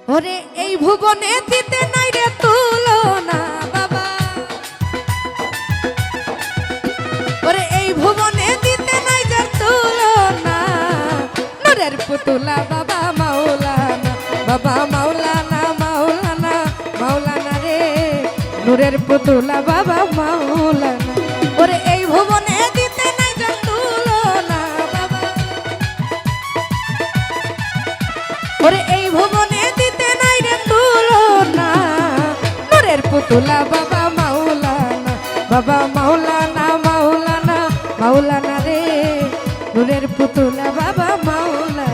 ওরে এই ভুবনে দিতে নাই রে তুলনা বাবা, ওরে এই ভুবনে দিতে নাই যে তুলনা, নূরের পুতুলা বাবা মাওলানা, বাবা মাওলানা মাওলানা মাওলানা রে, নূরের পুতুলা বাবা মাওলানা। ওরে এই ভুবনে দিতে নাই যে তুলনা বাবা, ওরে এই ভুবনে দিতে নাই রে তুলনা, নূরের পুতুলা বাবা মাওলানা, বাবা মাওলানা মাওলানা মাওলানা রে, নূরের পুতুলা বাবা মাওলানা।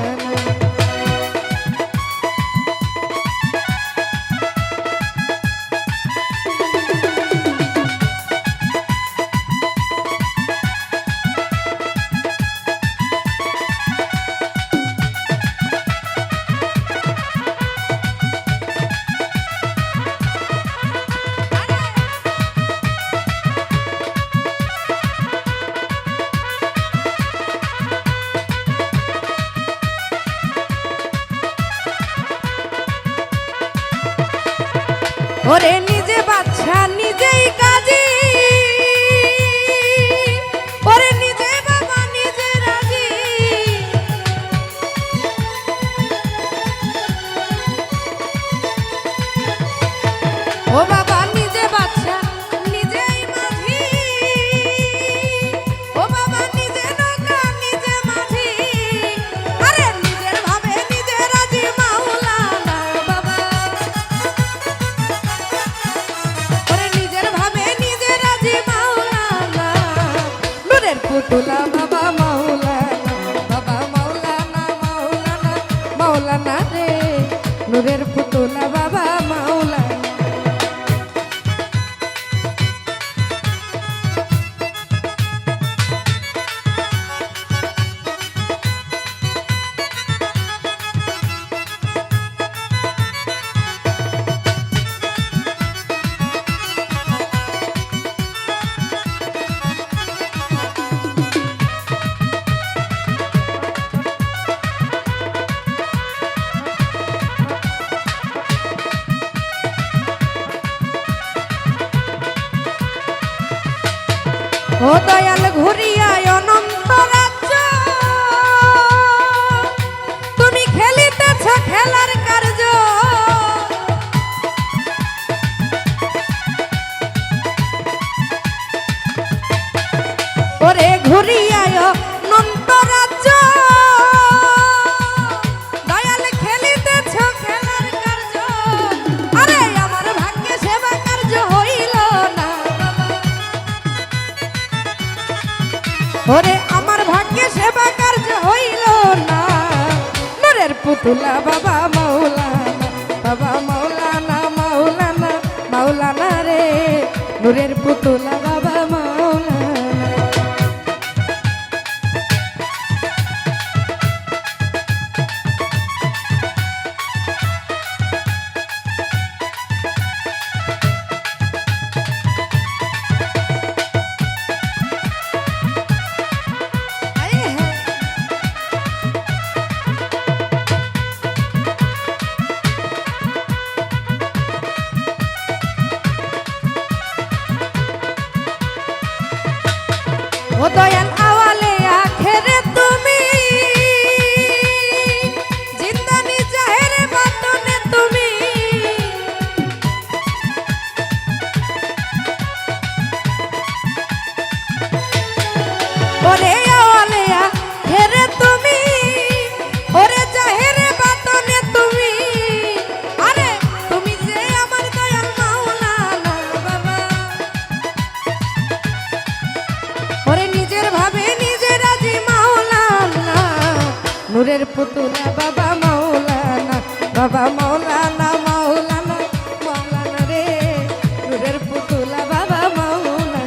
ওরে নিজে বাচ্চা নিজেই কাজী, ওরে নিজে বাবা নিজে রাজি, ও বাবা নিজে বাচ্চা নিজেই মাঝি, ও বাবা নিজে নৌকা নিজে মাঝি, আরে নিজের ভাবে নিজে রাজি মাওলানা বাবা, পুতুলা বাবা মাওলানা, বাবা মাওলানা মাওলানা মাওলানা রে, নূরের পুতুলা বাবা মাওলানা। ও দয়াল ঘুরিয়া অনন্ত রাজ্য, তুমি খেলিতেছ খেলার কার্য, ওরে ঘুরিয়া অনন্ত রাজ্য, দয়াল খেলিতেছ খেলার কার্য, আরে আমার ভাগ্যে সেবা কার্য হইল না, ওরে আমার ভাগ্যে সেবা কার্য হইল না, নূরের পুতুলা বাবা মাওলানা, বাবা মাওলানা মাওলানা মাওলানা রে, নূরের পুতুলা বাবা মাওলানা। ও দয়াল আওয়ালে আখেরে তুমি, জিন্দানি জাহেরে বাতনে তুমি, ওরে আওয়ালে আখেরে তুমি, ওরে জাহেরে বাতনে তুমি, আরে তুমি যে আমার দয়াল মাওলানা বাবা, ওরে নিজের ভাবে নিজে রাজি মাওলানা, নূরের পুতুলা বাবা মাওলানা, বাবা মাওলানা মাওলানা মাওলানা রে, নূরের পুতুলা বাবা মাওলানা।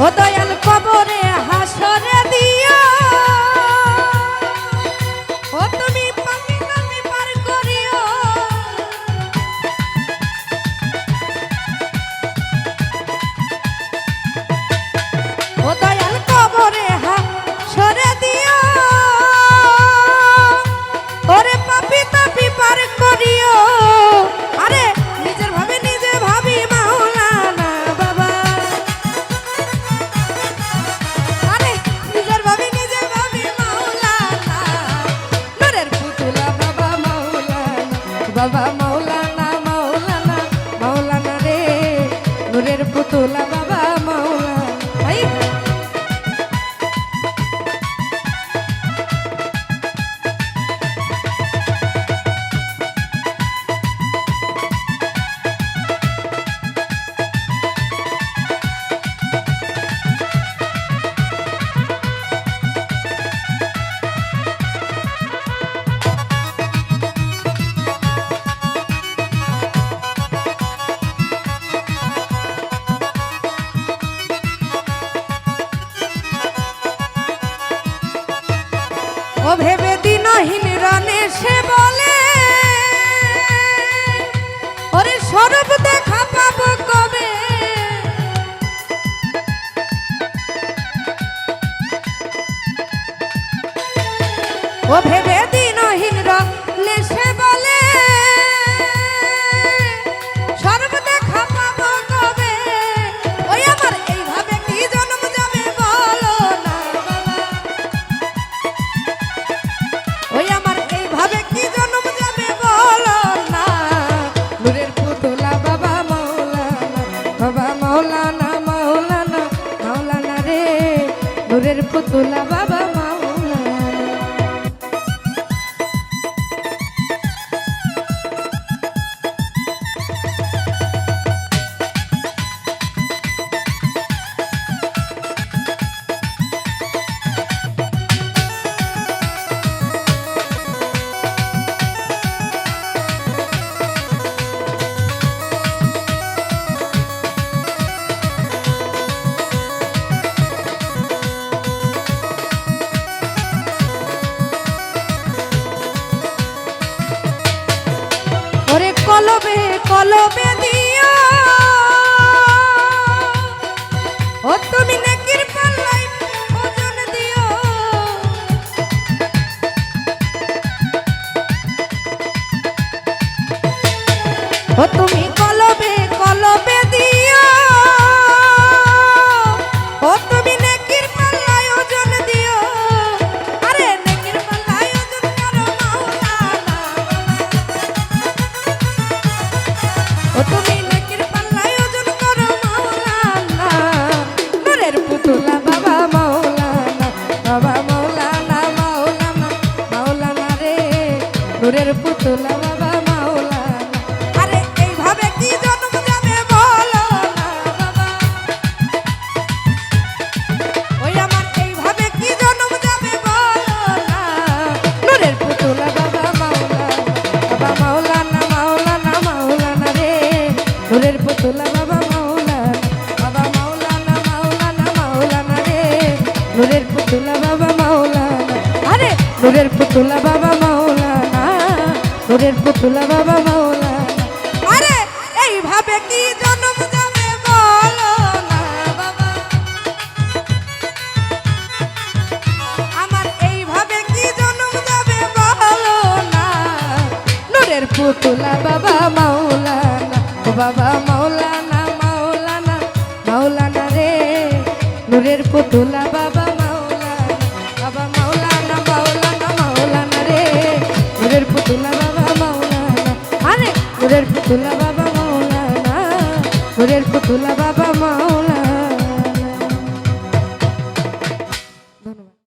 ও দয়াল কবরে হাসরে দিও ও তুমি পাপি নামি পার করিও ও দয়াল কবরে হাসরে দিও ওরে পাপি তাপি পার করিও আরে নিজের ভাবে নিজে ভাবি মাওলানা বাবা আরে নিজের ভাবে নিজে ভাবি মাওলানা নূরের পুতুলা বাবা মাওলানা মাওলানা মাওলানা রে নূরের পুতুলা বাবা মাওলানা আই ও ভেবে দিনহীন রানে সে বলে ওরে স্বরূপ দেখা পাবো কবে ও ভেবে দিনহীন রানে সে বলে স্বরূপ দেখা পাবো কবে ওই আমার এইভাবে কি জন্ম যাবে বলো না বাবা ওই আমার এইভাবে কি জন্ম যাবে বলো না নূরের পুতুলা বাবা মাওলানা মাওলানা রে নূরের পুতুলা বাবা মাওলানা ওরে কলবে কলবে দিও ও তুমি নেকির পাল্লাই ওজন দিও ও তুমি কলবে কলবে দিও ও তুমি নেকির পাল্লাই ওজন দিও আরে নেকির পাল্লাই ওজন করো মাওলানা ও তুমি নেকির পাল্লাই ওজন করো মাওলানা নূরের পুতুলা বাবা মাওলানা রে নূরের পুতুলা বাবা মাওলানা আরে এইভাবে কি জন্ম যাবে বলো না বাবা ওই আমার এইভাবে কি জন্ম যাবে বলো না নূরের পুতুলা বাবা মাওলানা রে নূরের পুতুলা বাবা মাওলানা রে নূরের পুতুলা বাবা মাওলানা আরে নূরের পুতুলা বাবা মাওলানা নূরের পুতুলা বাবা মাওলানা আরে এইভাবে কি জন্ম যাবে বলো না বাবা আমার এইভাবে কি জন্ম যাবে বলো না নূরের পুতুলা বাবা মাওলানা বাবা মাওলানা রে নূরের পুতুলা বাবা মাওলানা রে নূরের পুতুলা বাবা মাওলানা আরে নূরের পুতুলা বাবা মাওলানা নূরের পুতুলা বাবা মাওলানা